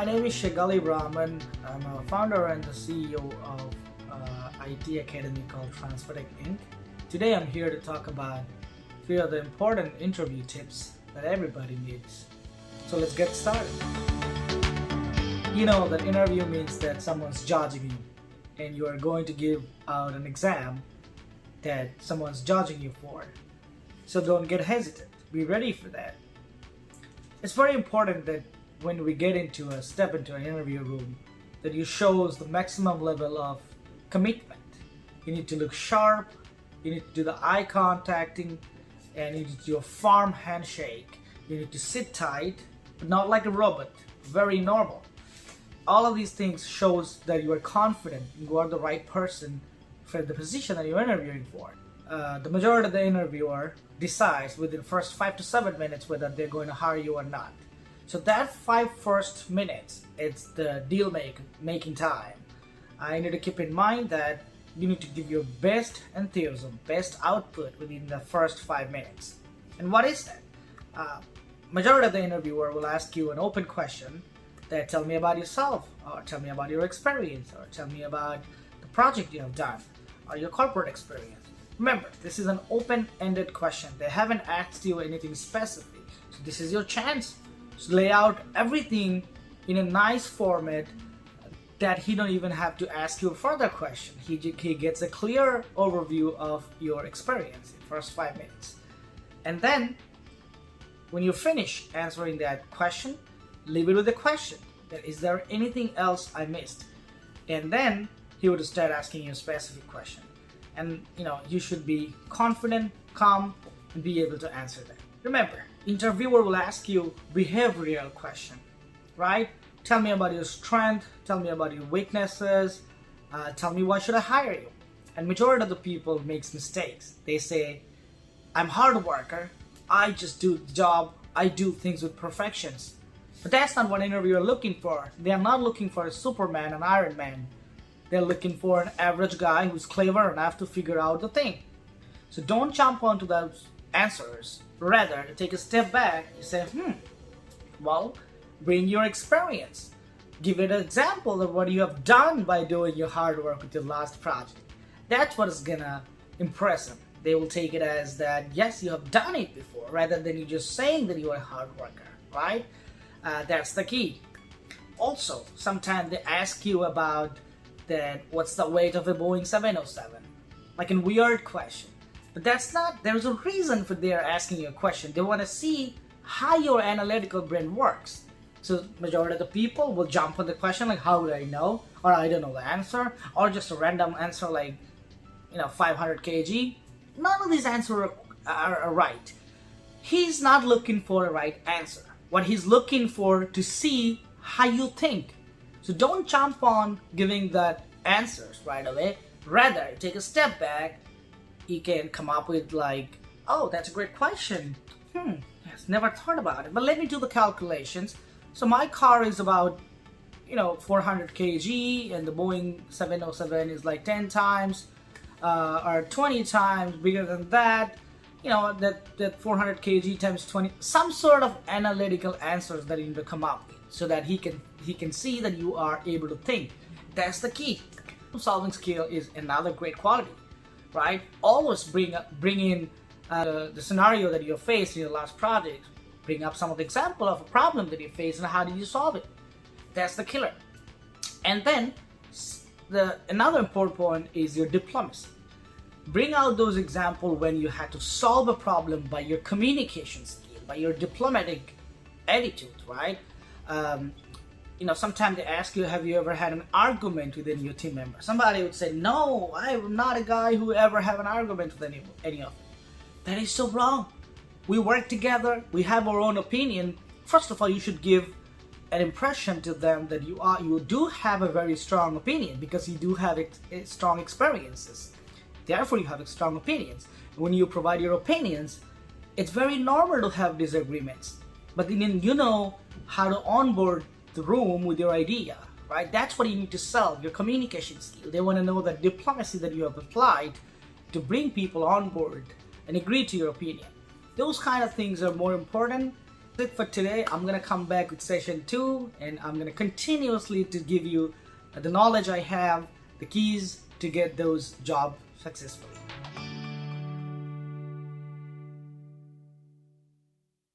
name is Sheikh Galib Rahman. I'm a founder and the CEO of IT Academy called Transfertech Inc. Today I'm here to talk about a few of the important interview tips that everybody needs. So let's get started. You know that interview means that someone's judging you and you are going to give out an exam that someone's judging you for. So don't get hesitant. Be ready for that. It's very important that when we step into an interview room, that you shows the maximum level of commitment. You need to look sharp, you need to do the eye contacting, and you need to do a firm handshake. You need to sit tight, but not like a robot, very normal. All of these things shows that you are confident, you are the right person for the position that you're interviewing for. The majority of the interviewer decides within the first 5 to 7 minutes whether they're going to hire you or not. So that first 5 minutes, it's the deal making time. I need to keep in mind that you need to give your best enthusiasm, best output within the first 5 minutes. And what is that? Majority of the interviewer will ask you an open question that tell me about yourself, or tell me about your experience, or tell me about the project you have done, or your corporate experience. Remember, this is an open-ended question. They haven't asked you anything specific. So this is your chance to lay out everything in a nice format that he don't even have to ask you a further question. He gets a clear overview of your experience in the first 5 minutes. And then, when you finish answering that question, leave it with a question. That, is there anything else I missed? And then he would start asking you a specific question. And you should be confident, calm, and be able to answer that. Remember, interviewer will ask you behavioral question, right? Tell me about your strength, tell me about your weaknesses, tell me why should I hire you? And majority of the people makes mistakes. They say, I'm hard worker, I just do the job, I do things with perfections. But that's not what interviewer are looking for. They are not looking for a Superman, an Iron Man. They're looking for an average guy who's clever enough to figure out the thing. So don't jump onto those answers. Rather, take a step back and say, well, bring your experience. Give it an example of what you have done by doing your hard work with your last project. That's what is gonna impress them. They will take it as that, yes, you have done it before, rather than you just saying that you are a hard worker, right? That's the key. Also, sometimes they ask you about that, what's the weight of a Boeing 707? Like a weird question. But there's a reason for they're asking you a question. They want to see how your analytical brain works. So majority of the people will jump on the question like, how would I know? Or I don't know the answer. Or just a random answer like, 500 kg. None of these answers are right. He's not looking for a right answer. What he's looking for to see how you think. So don't jump on giving that answers right away. Rather, take a step back. You can come up with like, oh, that's a great question. Yes, never thought about it. But let me do the calculations. So my car is about, 400 kg, and the Boeing 707 is like 10 times or 20 times bigger than that. That 400 kg times 20. Some sort of analytical answers that you need to come up with, so that he can see that you are able to think. That's the key. Solving skill is another great quality, right? Always bring in the scenario that you faced in your last project. Bring up some of the example of a problem that you faced and how did you solve it. That's the killer. And then another important point is your diplomacy. Bring out those examples when you had to solve a problem by your communication skill, by your diplomatic attitude, right? Sometimes they ask you, have you ever had an argument within your team member? Somebody would say, no, I'm not a guy who ever have an argument with any of them. That is so wrong. We work together, we have our own opinion. First of all, you should give an impression to them that you do have a very strong opinion, because you do have strong experiences. Therefore, you have strong opinions. When you provide your opinions, it's very normal to have disagreements. But then you know how to onboard the room with your idea, right? That's what you need to sell, your communication skill. They want to know the diplomacy that you have applied to bring people on board and agree to your opinion. Those kind of things are more important That's it for today. I'm gonna come back with session 2, and I'm gonna continuously to give you the knowledge I have, the keys to get those jobs successfully.